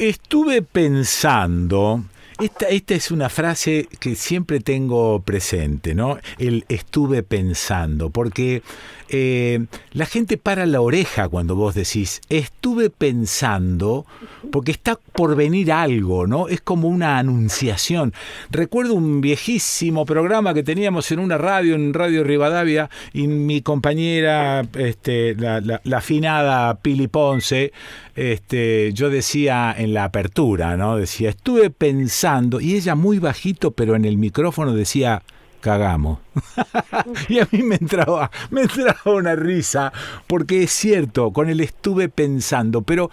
Estuve pensando, esta es una frase que siempre tengo presente, ¿no? El estuve pensando, porque la gente para la oreja cuando vos decís estuve pensando, porque está por venir algo, ¿no? Es como una anunciación. Recuerdo un viejísimo programa que teníamos en Radio Rivadavia, y mi compañera, la afinada Pili Ponce, yo decía en la apertura, ¿no? Decía, estuve pensando, y ella muy bajito, pero en el micrófono decía, cagamos. Y a mí me entraba una risa, porque es cierto, con el estuve pensando, pero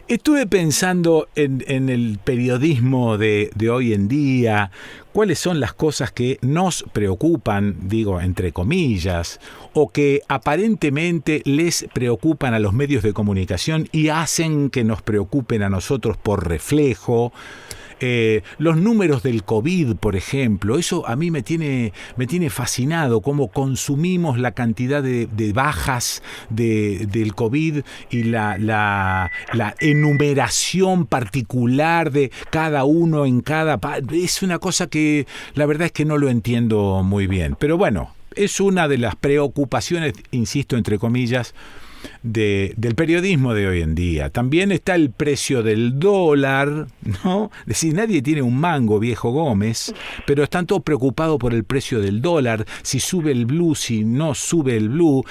estuve pensando en el periodismo de hoy en día, cuáles son las cosas que nos preocupan, digo, entre comillas, o que aparentemente les preocupan a los medios de comunicación y hacen que nos preocupen a nosotros por reflejo. Los números del COVID, por ejemplo, eso a mí me tiene fascinado, cómo consumimos la cantidad de bajas del COVID y la enumeración particular de cada uno en cada... Es una cosa que la verdad es que no lo entiendo muy bien. Pero bueno, es una de las preocupaciones, insisto, entre comillas, del periodismo de hoy en día. También está el precio del dólar, ¿no? Es decir, nadie tiene un mango, viejo Gómez, pero están todos preocupados por el precio del dólar, si sube el blue, si no sube el blue,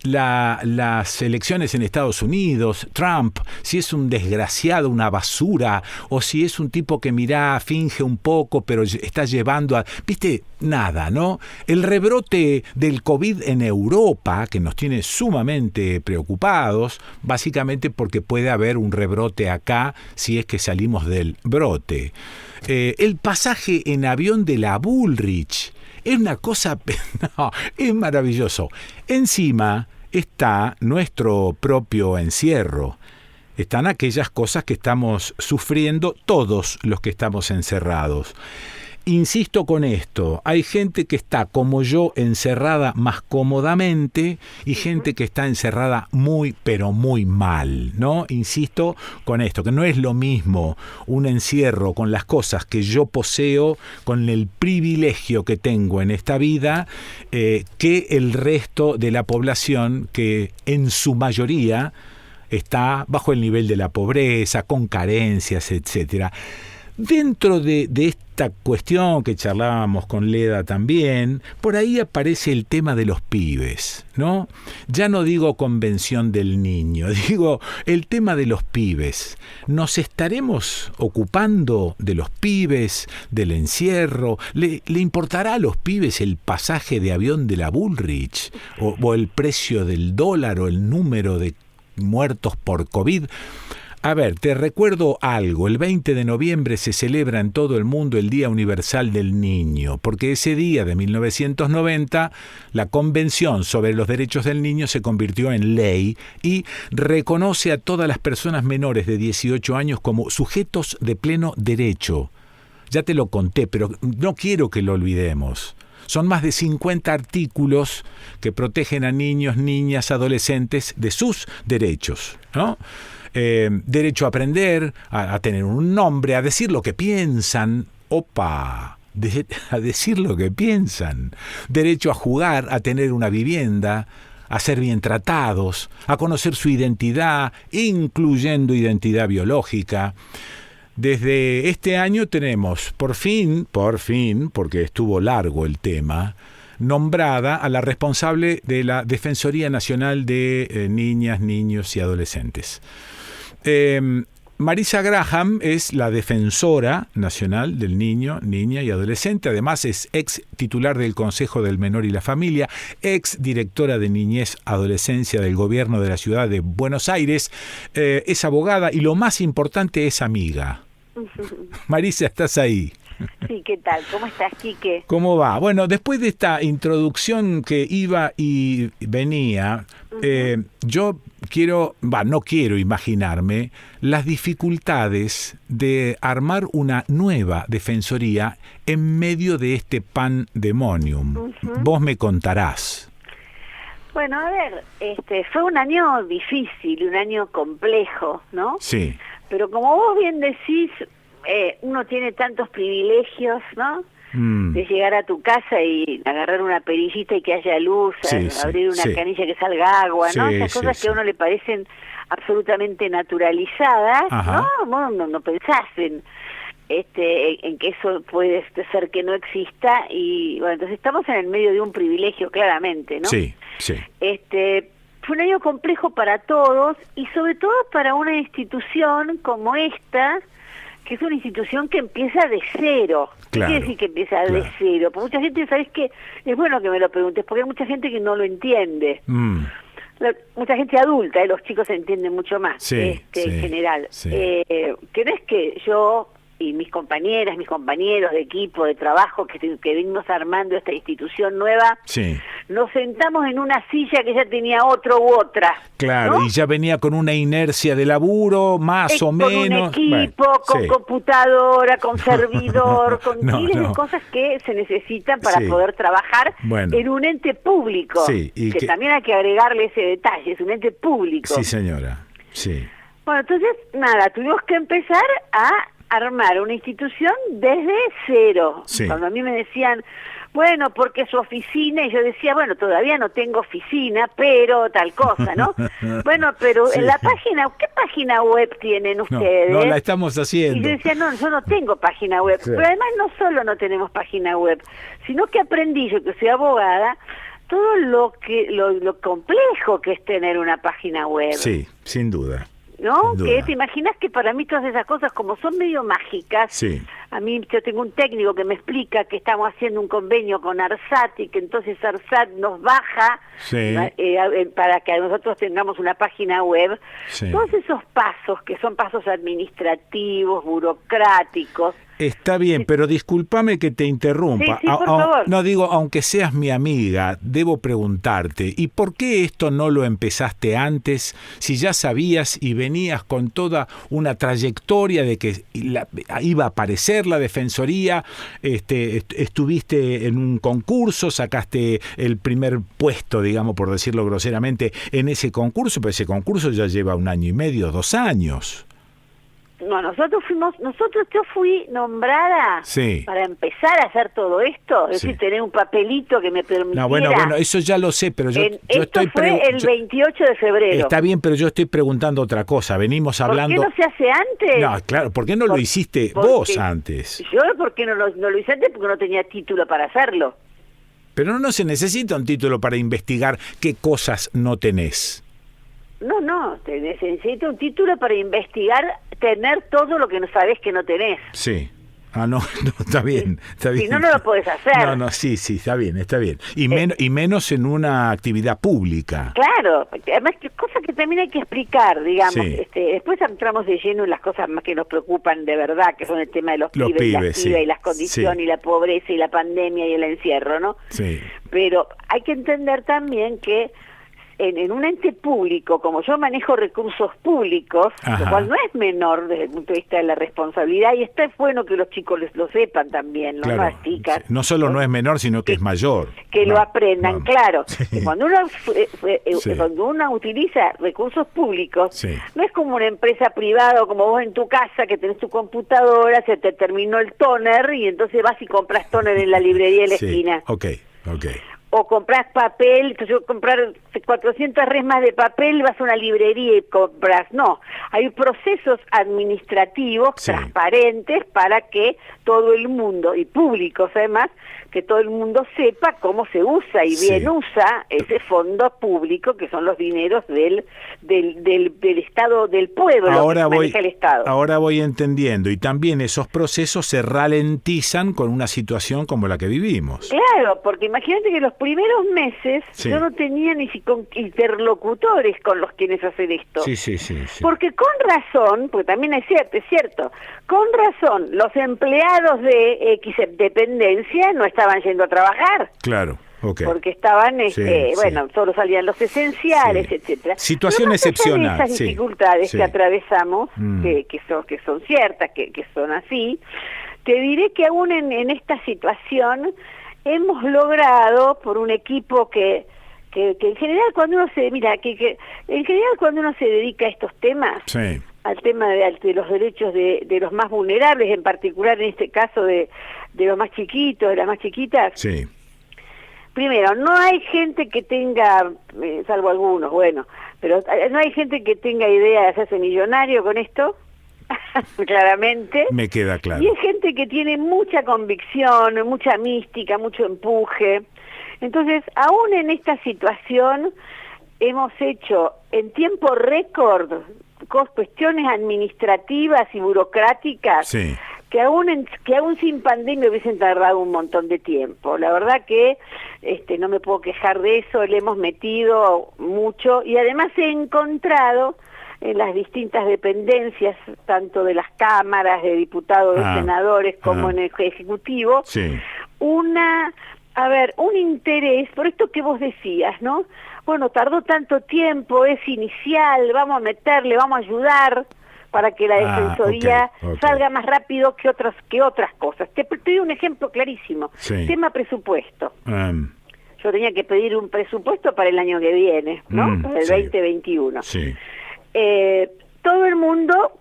las elecciones en Estados Unidos, Trump, si es un desgraciado, una basura, o si es un tipo que finge un poco, pero está llevando a... ¿Viste? Nada, ¿no? El rebrote del COVID en Europa, que nos tiene sumamente preocupados, básicamente porque puede haber un rebrote acá si es que salimos del brote. El pasaje en avión de la Bullrich es una cosa... No, es maravilloso. Encima está nuestro propio encierro. Están aquellas cosas que estamos sufriendo todos los que estamos encerrados. Insisto con esto, hay gente que está como yo encerrada más cómodamente y gente que está encerrada muy pero muy mal, ¿no? Insisto con esto, que no es lo mismo un encierro con las cosas que yo poseo, con el privilegio que tengo en esta vida, que el resto de la población que en su mayoría está bajo el nivel de la pobreza, con carencias, etcétera. Dentro de esta cuestión que charlábamos con Leda también, por ahí aparece el tema de los pibes, ¿no? Ya no digo convención del niño, digo el tema de los pibes. ¿Nos estaremos ocupando de los pibes, del encierro? ¿Le importará a los pibes el pasaje de avión de la Bullrich? ¿O el precio del dólar o el número de muertos por COVID? A ver, te recuerdo algo, el 20 de noviembre se celebra en todo el mundo el Día Universal del Niño, porque ese día de 1990 la Convención sobre los Derechos del Niño se convirtió en ley y reconoce a todas las personas menores de 18 años como sujetos de pleno derecho. Ya te lo conté, pero no quiero que lo olvidemos. Son más de 50 artículos que protegen a niños, niñas, adolescentes de sus derechos, ¿no? Derecho a aprender, a tener un nombre, a decir lo que piensan. A decir lo que piensan. Derecho a jugar, a tener una vivienda, a ser bien tratados, a conocer su identidad, incluyendo identidad biológica. Desde este año tenemos, por fin, porque estuvo largo el tema, nombrada a la responsable de la Defensoría Nacional de Niñas, Niños y Adolescentes. Marisa Graham es la defensora nacional del niño, niña y adolescente. Además es ex titular del Consejo del Menor y la Familia, ex directora de Niñez Adolescencia del Gobierno de la Ciudad de Buenos Aires. Es abogada y lo más importante es amiga. Marisa, ¿estás ahí? Sí, ¿qué tal? ¿Cómo estás, Quique? ¿Cómo va? Bueno, después de esta introducción que iba y venía, yo no quiero imaginarme las dificultades de armar una nueva defensoría en medio de este pandemonium. Vos me contarás. Bueno, a ver, fue un año difícil, un año complejo, ¿no? Sí. pero como vos bien decís, uno tiene tantos privilegios, ¿no? De llegar a tu casa y agarrar una perillita y que haya luz, abrir una canilla que salga agua, ¿no? Esas cosas que a uno le parecen absolutamente naturalizadas, ¿no? Vos no pensás en que eso puede ser que no exista, y bueno, entonces estamos en el medio de un privilegio, claramente, ¿no? Sí. Fue un año complejo para todos, y sobre todo para una institución como esta, que es una institución que empieza de cero. Claro, ¿Qué quiere decir que empieza de cero? Porque mucha gente, ¿sabes qué? Es bueno que me lo preguntes, porque hay mucha gente que no lo entiende. Mucha gente adulta, los chicos entienden mucho más, en general. Que no es que yo y mis compañeras, mis compañeros de equipo, de trabajo, que venimos armando esta institución nueva, nos sentamos en una silla que ya tenía otro u otra. Claro, ¿no? Y ya venía con una inercia de laburo, más o menos. Con un equipo, con computadora, con servidor, con miles de cosas que se necesitan para poder trabajar en un ente público. Y que también hay que agregarle ese detalle, es un ente público. Sí, señora. Sí. Bueno, entonces, nada, tuvimos que empezar a armar una institución desde cero. Cuando a mí me decían, bueno, porque su oficina, y yo decía, bueno, todavía no tengo oficina, pero tal cosa, ¿no? Bueno, pero en la página, ¿qué página web tienen ustedes? No la estamos haciendo. Y yo decía, no, yo no tengo página web. Pero además no solo no tenemos página web, sino que aprendí, yo que soy abogada, todo lo complejo que es tener una página web. Sí, sin duda. ¿No? Que te imaginas que para mí todas esas cosas, como son medio mágicas, a mí yo tengo un técnico que me explica que estamos haciendo un convenio con ARSAT, y que entonces ARSAT nos baja para que nosotros tengamos una página web. Todos esos pasos, que son pasos administrativos, burocráticos. Está bien, pero discúlpame que te interrumpa. Sí, por favor. No digo, aunque seas mi amiga, debo preguntarte, ¿y por qué esto no lo empezaste antes, si ya sabías y venías con toda una trayectoria de que iba a aparecer la Defensoría, estuviste en un concurso, sacaste el primer puesto, digamos, por decirlo groseramente, en ese concurso, pero ese concurso ya lleva 1 año y medio, 2 años. No, yo fui nombrada para empezar a hacer todo esto, es decir, tener un papelito que me permitiera... No, bueno, eso ya lo sé, pero esto fue el 28 de febrero. Está bien, pero yo estoy preguntando otra cosa, venimos hablando... ¿Por qué no se hace antes? No, claro, ¿por qué no lo hiciste vos antes? Yo, ¿por qué no lo hice antes? Porque no tenía título para hacerlo. Pero no se necesita un título para investigar qué cosas no tenés. No, te necesita un título para investigar, tener todo lo que no sabés que no tenés. Sí. No, está bien. Si no lo podés hacer. No, sí, está bien. Y menos en una actividad pública. Claro, además, cosas que también hay que explicar, digamos. Después entramos de lleno en las cosas más que nos preocupan de verdad, que son el tema de los pibes, y las condiciones, y la pobreza, y la pandemia, y el encierro, ¿no? Sí. Pero hay que entender también que en un ente público, como yo manejo recursos públicos, lo cual no es menor desde el punto de vista de la responsabilidad, y está bueno que los chicos lo sepan también, ¿no? Claro. Las chicas. No solo no es menor, sino que es mayor. Que lo aprendan, claro. Cuando uno utiliza recursos públicos, no es como una empresa privada o como vos en tu casa que tenés tu computadora, se te terminó el tóner y entonces vas y compras tóner en la librería de la esquina. Ok. O compras papel, entonces yo comprar 400 resmas de papel, vas a una librería y compras. No, hay procesos administrativos transparentes para que todo el mundo, y públicos además, que todo el mundo sepa cómo se usa y bien usa ese fondo público, que son los dineros del Estado, del pueblo, que maneja el Estado. Ahora voy entendiendo, y también esos procesos se ralentizan con una situación como la que vivimos. Claro, porque imagínate que los primeros meses yo no tenía ni interlocutores con los quienes hacer esto. Sí. Porque con razón, porque también es cierto, con razón, los empleados de X dependencia no estaban yendo a trabajar. Claro. Okay. Porque estaban, solo salían los esenciales, etcétera. Situación excepcional. Esas dificultades que atravesamos, que son ciertas, que son así, te diré que aún en esta situación hemos logrado, por un equipo que en general cuando uno se dedica a estos temas, al tema de los derechos de los más vulnerables, en particular en este caso de los más chiquitos, de las más chiquitas. Sí. Primero, no hay gente que tenga, salvo algunos, bueno, pero no hay gente que tenga idea de hacerse millonario con esto, claramente. Me queda claro. Y hay gente que tiene mucha convicción, mucha mística, mucho empuje. Entonces, aún en esta situación, hemos hecho en tiempo récord cuestiones administrativas y burocráticas sí. que aún sin pandemia hubiesen tardado un montón de tiempo. La verdad que no me puedo quejar de eso, le hemos metido mucho y además he encontrado en las distintas dependencias, tanto de las cámaras, de diputados, de senadores, como en el Ejecutivo, sí. un interés, por esto que vos decías, ¿no? Bueno, tardó tanto tiempo, es inicial, vamos a meterle, vamos a ayudar para que la Defensoría salga más rápido que otras cosas. Te doy un ejemplo clarísimo. Sí. Tema presupuesto. Yo tenía que pedir un presupuesto para el año que viene, ¿no? Para el 2021. Sí. Todo el mundo,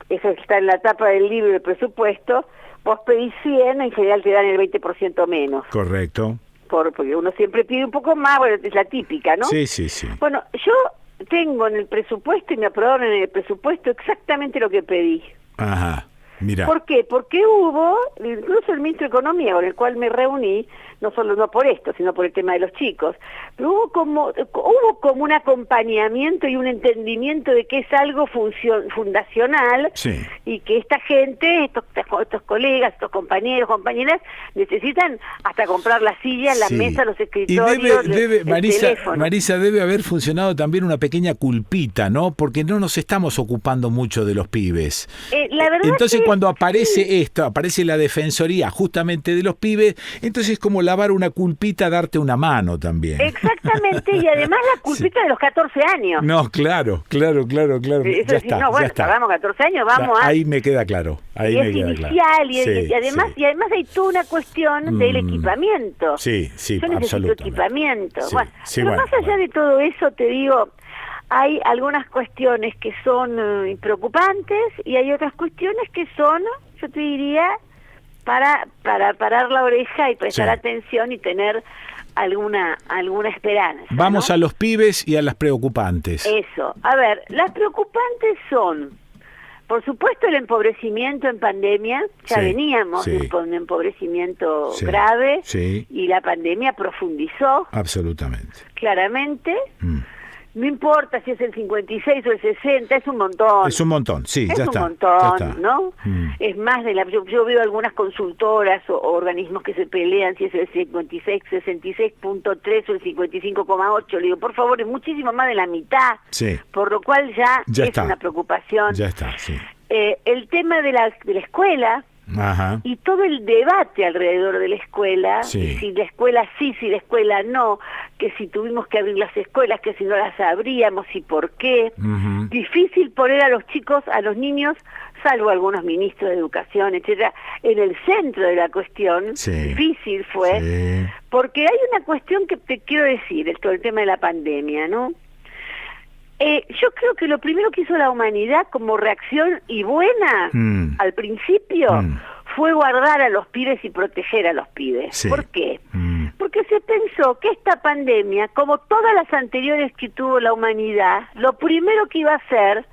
eso está en la tapa del libro de presupuesto, vos pedís 100, en general te dan el 20% menos. Correcto. Porque uno siempre pide un poco más, bueno, es la típica, ¿no? Sí, sí, sí. Bueno, yo tengo en el presupuesto y me aprobaron en el presupuesto exactamente lo que pedí. Ajá, mira. ¿Por qué? Porque hubo, incluso el ministro de Economía con el cual me reuní, no por esto, sino por el tema de los chicos, pero hubo como un acompañamiento y un entendimiento de que es algo fundacional, sí. Y que esta gente, estos colegas, estos compañeros, compañeras, necesitan hasta comprar las sillas, las mesas, los escritorios, y teléfono. Marisa, debe haber funcionado también una pequeña culpita, ¿no? Porque no nos estamos ocupando mucho de los pibes. La verdad entonces que cuando aparece esto, aparece la Defensoría justamente de los pibes, entonces es como lavar una culpita, darte una mano también. Exactamente, y además la culpita de los 14 años. No, claro. Eso ya está, no, bueno, ya está. pagamos 14 años, vamos Ahí me queda claro. Ahí y me es queda inicial, claro. y además hay toda una cuestión del equipamiento. Sí, Yo necesito equipamiento. Sí, pero más allá de todo eso, te digo, hay algunas cuestiones que son preocupantes y hay otras cuestiones que son, yo te diría, para parar la oreja y prestar atención y tener alguna esperanza. Vamos, ¿no? a los pibes y a las preocupantes. Eso. A ver, las preocupantes son, por supuesto, el empobrecimiento en pandemia. Ya veníamos con un empobrecimiento grave y la pandemia profundizó. Absolutamente. Claramente. No importa si es el 56 o el 60, es un montón. Es un montón, sí, ya está. Es un montón, ¿no? Es más de yo veo algunas consultoras o organismos que se pelean si es el 56, 66.3 o el 55,8. Le digo, por favor, es muchísimo más de la mitad. Sí. Por lo cual ya es una preocupación. Ya está, sí. El tema de la escuela. Ajá. Y todo el debate alrededor de la escuela, si la escuela sí, si la escuela no, que si tuvimos que abrir las escuelas, que si no las abríamos y por qué. Difícil poner a los chicos, a los niños, salvo algunos ministros de educación, etcétera, en el centro de la cuestión. Difícil fue, porque hay una cuestión que te quiero decir, esto el tema de la pandemia, ¿no? Yo creo que lo primero que hizo la humanidad como reacción y buena al principio fue guardar a los pibes y proteger a los pibes. ¿Por qué? Porque se pensó que esta pandemia, como todas las anteriores que tuvo la humanidad, lo primero que iba a hacer,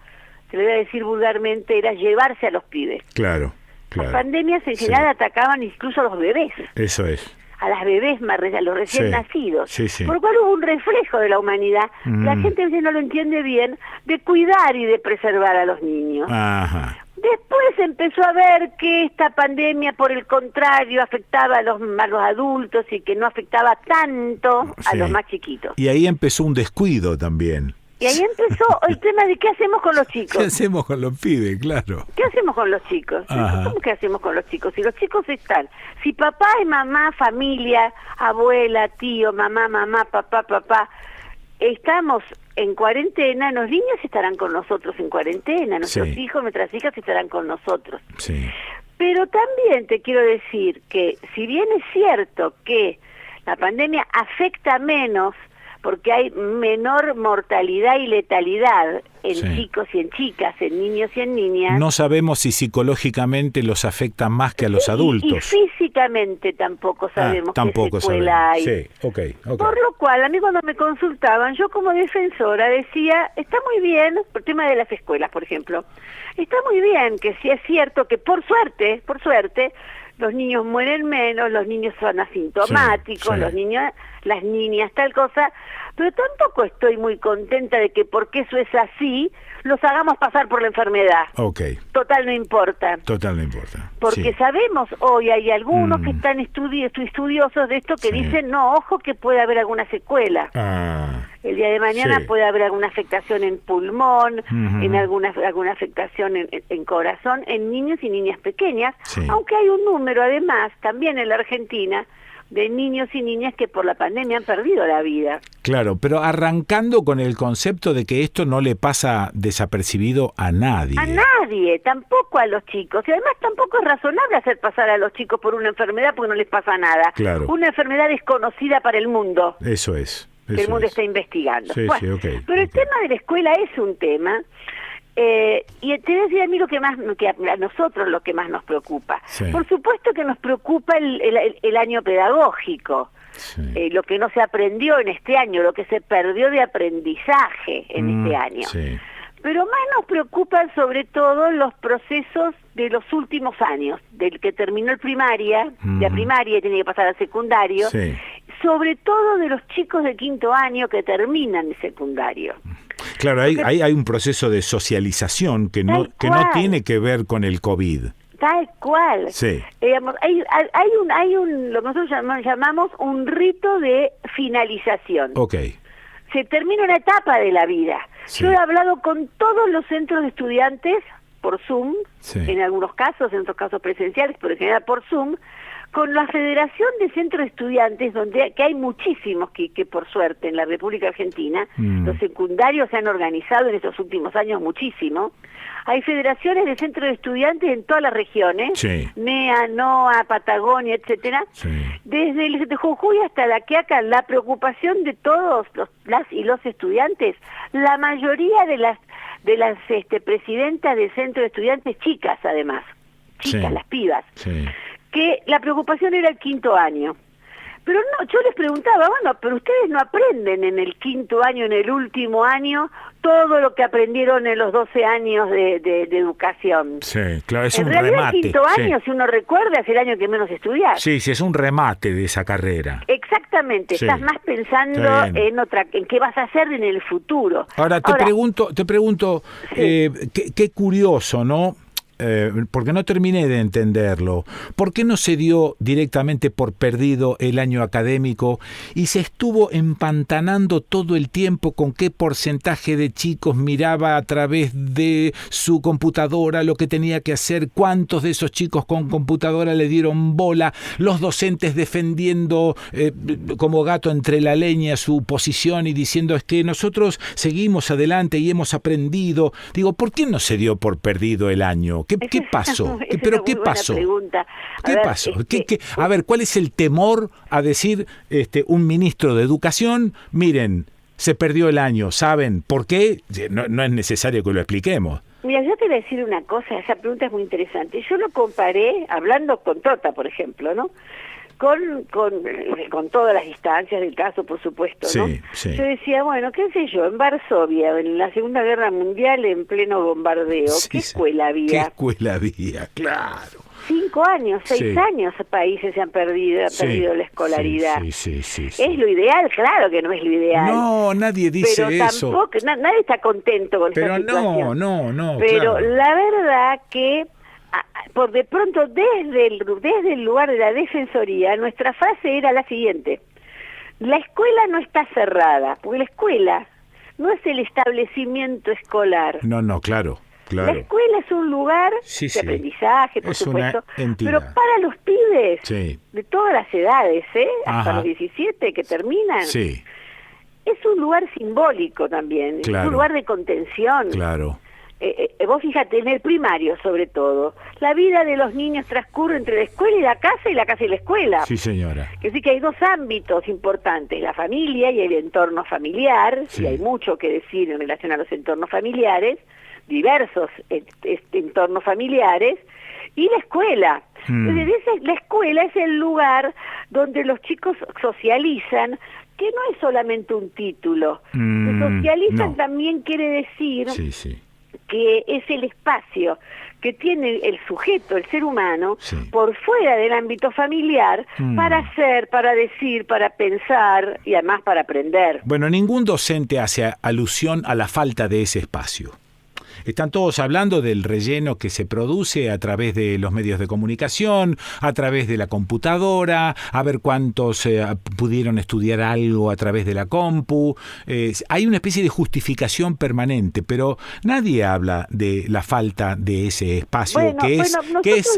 se le voy a decir vulgarmente, era llevarse a los pibes. Claro. Las pandemias en general atacaban incluso a los bebés. Eso es. A las bebés, a los recién nacidos. Por lo cual hubo un reflejo de la humanidad, la gente a veces no lo entiende bien, de cuidar y de preservar a los niños. Ajá. Después empezó a ver que esta pandemia, por el contrario, afectaba a los adultos y que no afectaba tanto a los más chiquitos. Y ahí empezó un descuido también. Y ahí empezó el tema de qué hacemos con los chicos. ¿Qué hacemos con los pibes? Claro. ¿Qué hacemos con los chicos? ¿Cómo que hacemos con los chicos? Si los chicos están, si papá y mamá, familia, abuela, tío, mamá, papá, estamos en cuarentena, los niños estarán con nosotros en cuarentena, nuestros hijos, nuestras hijas estarán con nosotros. Pero también te quiero decir que si bien es cierto que la pandemia afecta menos porque hay menor mortalidad y letalidad en Sí. chicos y en chicas, en niños y en niñas. No sabemos si psicológicamente los afecta más que a los Y adultos. físicamente tampoco sabemos tampoco qué secuela hay. sabemos. Sí, okay. Por lo cual, a mí cuando me consultaban, yo como defensora decía, está muy bien, por el tema de las escuelas, por ejemplo, está muy bien que sí es cierto que por suerte, los niños mueren menos, los niños son asintomáticos, Sí. los niños, las niñas, tal cosa, pero tampoco estoy muy contenta de que porque eso es así, los hagamos pasar por la enfermedad. Okay. Total no importa. Total no importa. Porque Sí. sabemos hoy, hay algunos que están estudiosos de esto que Sí. dicen, no, ojo que puede haber alguna secuela. Ah, El día de mañana sí. puede haber alguna afectación en pulmón, Ujú. en alguna afectación en corazón, en niños y niñas pequeñas, Sí. aunque hay un número además, también en la Argentina, de niños y niñas que por la pandemia han perdido la vida. Claro, pero arrancando con el concepto de que esto no le pasa desapercibido a nadie. A nadie, tampoco a los chicos. Y además tampoco es razonable hacer pasar a los chicos por una enfermedad porque no les pasa nada. Claro. Una enfermedad desconocida para el mundo, Eso es. que el mundo está investigando. Sí, Bueno, sí, ok, pero el ok. tema de la escuela es un tema. Y te voy a decir a mí lo que más, que a nosotros lo que más nos preocupa. Sí. Por supuesto que nos preocupa el año pedagógico. Sí. Lo que no se aprendió en este año, lo que se perdió de aprendizaje en este año. Sí. Pero más nos preocupan sobre todo los procesos de los últimos años, del que terminó la primaria y tiene que pasar al secundario, Sí. sobre todo de los chicos de quinto año que terminan el secundario. Claro, hay un proceso de socialización que no tiene que ver con el COVID. Tal cual. Sí. Digamos, hay lo que nosotros llamamos un rito de finalización. Ok. Se termina una etapa de la vida. Sí. Yo he hablado con todos los centros de estudiantes por Zoom, Sí. en algunos casos, en otros casos presenciales, pero en general por Zoom, con la Federación de Centros de Estudiantes, que hay muchísimos que por suerte en la República Argentina, los secundarios se han organizado en estos últimos años muchísimo. Hay federaciones de centros de estudiantes en todas las regiones, Sí. NEA, NOA, Patagonia, etcétera. Sí. Desde el de Jujuy hasta la Quiaca, la preocupación de todos las y los estudiantes, la mayoría de las presidentas de centros de estudiantes, chicas además, chicas, Sí. las pibas, Sí. que la preocupación era el quinto año. Pero no, yo les preguntaba, bueno, pero ustedes no aprenden en el quinto año, en el último año, todo lo que aprendieron en los 12 años de educación. Sí, claro, es En un realidad remate. el quinto sí. año, si uno recuerda, es el año que menos estudiar. Sí, sí, es un remate de esa carrera. Exactamente, Sí. estás más pensando Está bien. en qué vas a hacer en el futuro. Ahora, te pregunto, Sí. qué curioso, ¿no? Porque no terminé de entenderlo. ¿Por qué no se dio directamente por perdido el año académico y se estuvo empantanando todo el tiempo con qué porcentaje de chicos miraba a través de su computadora lo que tenía que hacer, cuántos de esos chicos con computadora le dieron bola, los docentes defendiendo como gato entre la leña su posición y diciendo es que nosotros seguimos adelante y hemos aprendido? Digo, ¿por qué no se dio por perdido el año? ¿Qué pasó? Esa es ¿Pero una qué muy buena pasó? pregunta. A ¿Qué ver, pasó? A ver, ¿cuál es el temor a decir un ministro de Educación, miren, se perdió el año, ¿saben por qué? No es necesario que lo expliquemos. Mira, yo te voy a decir una cosa, esa pregunta es muy interesante. Yo lo comparé, hablando con Tota, por ejemplo, ¿no? Con todas las instancias del caso, por supuesto, ¿no? Sí, sí. Yo decía, bueno, qué sé yo, en Varsovia, en la Segunda Guerra Mundial, en pleno bombardeo, Sí, ¿qué sí. escuela ¿Qué había? escuela había? Claro. 5 años, 6 Sí. años países se han perdido la escolaridad. Sí. ¿Es lo ideal? Claro que no es lo ideal. No, nadie dice pero eso. tampoco, nadie está contento con Pero esta situación. no, Pero claro. la verdad que por de pronto desde el lugar de la Defensoría nuestra frase era la siguiente: la escuela no está cerrada, porque la escuela no es el establecimiento escolar. No, claro. La escuela es un lugar Sí, de sí. aprendizaje, por Es una supuesto, entidad. pero para los pibes Sí. de todas las edades, hasta Ajá. los 17 que terminan, Sí, es un lugar simbólico también, es Claro. un lugar de contención. claro. vos fíjate, en el primario sobre todo, la vida de los niños transcurre entre la escuela y la casa y la casa y la escuela. Sí, señora. Es decir, que hay dos ámbitos importantes, la familia y el entorno familiar, Sí. y hay mucho que decir en relación a los entornos familiares, diversos entornos familiares, y la escuela. Entonces, la escuela es el lugar donde los chicos socializan, que no es solamente un título. Socializan también quiere decir que es el espacio que tiene el sujeto, el ser humano, por fuera del ámbito familiar, para hacer, para decir, para pensar y además para aprender. Bueno, ningún docente hace alusión a la falta de ese espacio. Están todos hablando del relleno que se produce a través de los medios de comunicación, a través de la computadora, a ver cuántos pudieron estudiar algo a través de la compu. Hay una especie de justificación permanente, pero nadie habla de la falta de ese espacio es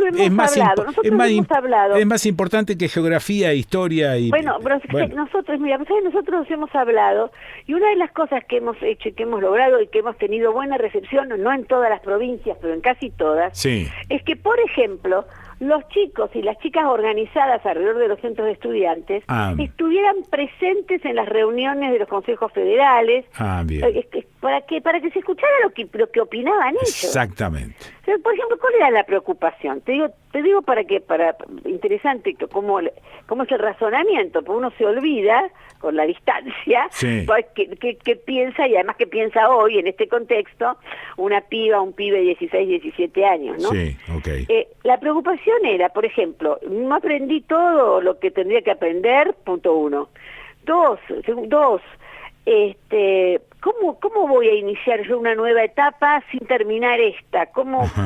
más importante que geografía, historia y... Nosotros hemos hablado, y una de las cosas que hemos hecho y que hemos logrado y que hemos tenido buena recepción, no en todas las provincias, pero en casi todas, es que, por ejemplo, los chicos y las chicas organizadas alrededor de los centros de estudiantes estuvieran presentes en las reuniones de los consejos federales, para que se escuchara lo que opinaban ellos. Exactamente. Por ejemplo, ¿cuál era la preocupación? Te digo para interesante cómo es el razonamiento, porque uno se olvida con la distancia que piensa, y además que piensa hoy en este contexto una piba, un pibe de 16, 17 años, ¿no? La preocupación era, por ejemplo, no aprendí todo lo que tendría que aprender, punto uno. Dos, ¿cómo voy a iniciar yo una nueva etapa sin terminar esta?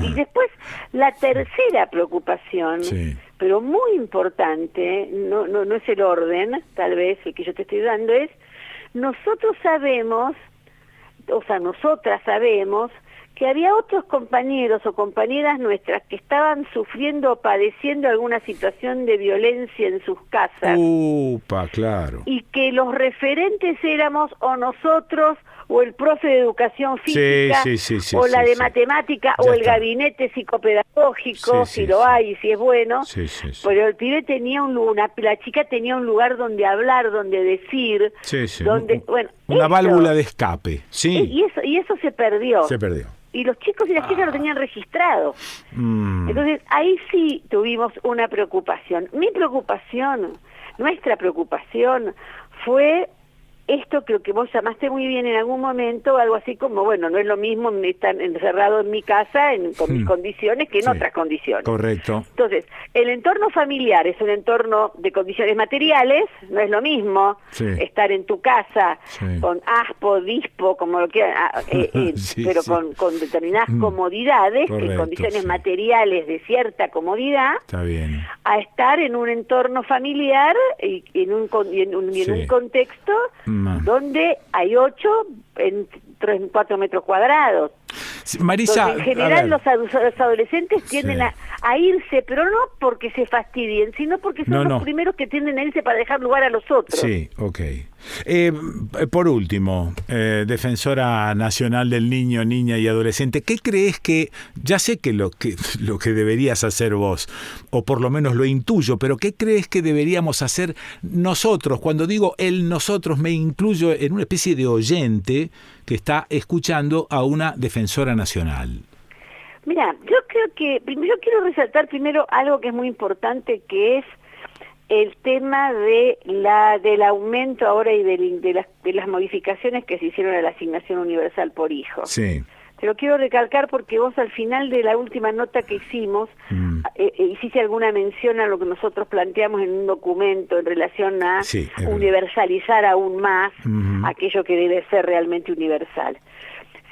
Y después, la tercera preocupación, pero muy importante, no es el orden, tal vez, el que yo te estoy dando, es, nosotras sabemos que había otros compañeros o compañeras nuestras que estaban sufriendo o padeciendo alguna situación de violencia en sus casas. Claro. Y que los referentes éramos o nosotros o el profe de educación física o la de matemática o el gabinete psicopedagógico, si lo hay y si es bueno. Pero el pibe tenía la chica tenía un lugar donde hablar, donde decir, donde una válvula de escape. Y eso se perdió. Y los chicos y las chicas lo tenían registrado. Entonces, ahí sí tuvimos una preocupación. Nuestra preocupación fue esto, creo que vos llamaste muy bien en algún momento, algo así como, no es lo mismo estar encerrado en mi casa con mis condiciones que en otras condiciones. Correcto. Entonces, el entorno familiar es un entorno de condiciones materiales, no es lo mismo estar en tu casa con aspo, dispo, como lo quieran, pero con determinadas comodidades, que condiciones materiales de cierta comodidad, a estar en un entorno familiar y en un contexto donde hay 8 en 4 metros cuadrados. Marisa, en general los adolescentes tienden a irse, pero no porque se fastidien, sino porque son los primeros que tienden a irse para dejar lugar a los otros. Por último, defensora nacional del niño, niña y adolescente, ¿qué crees que, ya sé que lo que deberías hacer vos, o por lo menos lo intuyo, pero qué crees que deberíamos hacer nosotros? Cuando digo nosotros, me incluyo en una especie de oyente que está escuchando a una defensora nacional. Mira, yo creo que yo quiero resaltar primero algo que es muy importante, que es el tema del aumento ahora y de las modificaciones que se hicieron a la asignación universal por hijo. Te lo quiero recalcar porque vos al final de la última nota que hicimos hiciste alguna mención a lo que nosotros planteamos en un documento en relación a universalizar aún más aquello que debe ser realmente universal.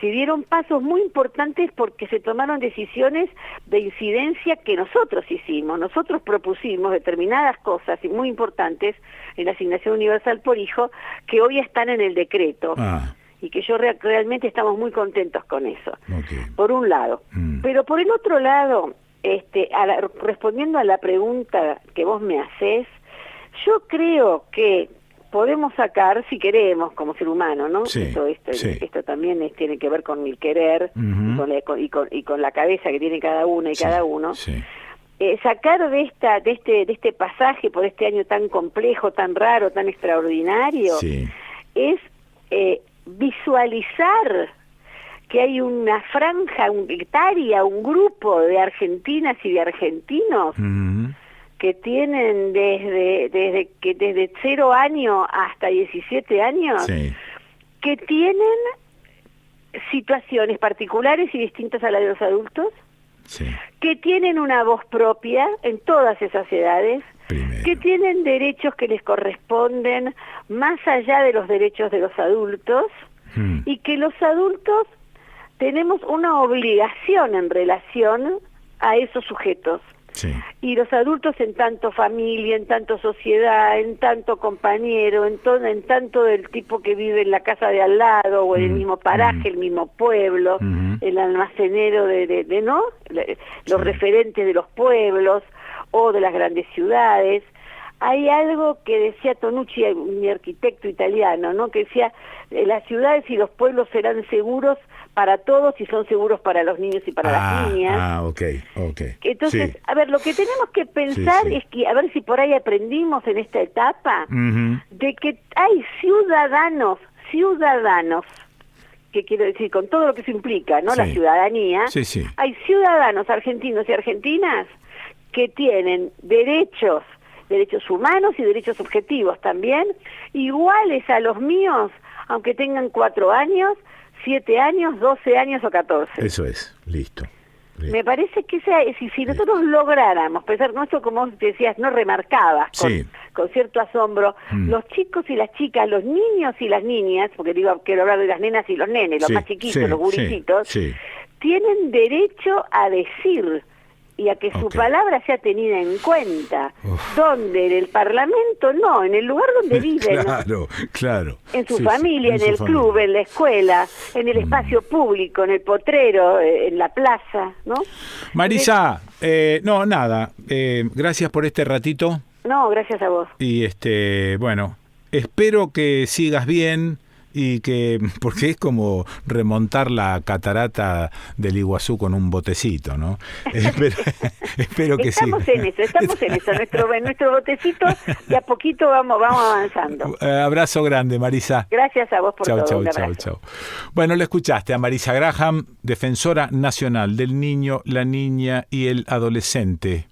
Se dieron pasos muy importantes porque se tomaron decisiones de incidencia que nosotros hicimos. Nosotros propusimos determinadas cosas y muy importantes en la asignación universal por hijo que hoy están en el decreto. Y que realmente estamos muy contentos con eso, por un lado. Pero por el otro lado, respondiendo a la pregunta que vos me hacés, yo creo que podemos sacar, si queremos, como ser humano, ¿no? Sí, Esto también tiene que ver con el querer y con la cabeza que tiene cada una y cada uno. Sí. Sacar de este pasaje por este año tan complejo, tan raro, tan extraordinario, es visualizar que hay una franja etaria, un grupo de argentinas y de argentinos que tienen desde 0 años hasta 17 años, que tienen situaciones particulares y distintas a las de los adultos, que tienen una voz propia en todas esas edades, que tienen derechos que les corresponden más allá de los derechos de los adultos, y que los adultos tenemos una obligación en relación a esos sujetos. Y los adultos, en tanto familia, en tanto sociedad, en tanto compañero, en tanto del tipo que vive en la casa de al lado o en el mismo paraje, el mismo pueblo, el almacenero ¿no? Los referentes de los pueblos o de las grandes ciudades. Hay algo que decía Tonucci, mi arquitecto italiano, ¿no? Que decía, las ciudades y los pueblos serán seguros para todos y son seguros para los niños y para las niñas. Okay. Entonces, a ver, lo que tenemos que pensar es que, a ver si por ahí aprendimos en esta etapa, de que hay ciudadanos, que quiero decir, con todo lo que eso implica, ¿no? La ciudadanía, hay ciudadanos argentinos y argentinas que tienen derechos humanos y derechos subjetivos también, iguales a los míos, aunque tengan 4 años, 7 años, 12 años o 14. Eso es, listo. Me parece que si nosotros lográramos, pensar con esto, como decías, no remarcabas, con cierto asombro, los chicos y las chicas, los niños y las niñas, porque quiero hablar de las nenas y los nenes, los más chiquitos, los gurisitos, tienen derecho a decir y a que su palabra sea tenida en cuenta. ¿Dónde? En el Parlamento, no, en el lugar donde viven. Claro. En su familia, en el club, en la escuela, en el espacio público, en el potrero, en la plaza, ¿no? Marisa, no, nada. Gracias por este ratito. No, gracias a vos. Y bueno, espero que sigas bien. Y porque es como remontar la catarata del Iguazú con un botecito, ¿no? Espero que sí. Estamos en eso. Nuestro botecito, de a poquito vamos avanzando. Abrazo grande, Marisa. Gracias a vos por todo. Chau. Bueno, le escuchaste a Marisa Graham, defensora nacional del niño, la niña y el adolescente.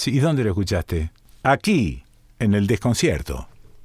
¿Y dónde lo escuchaste? Aquí, en El Desconcierto.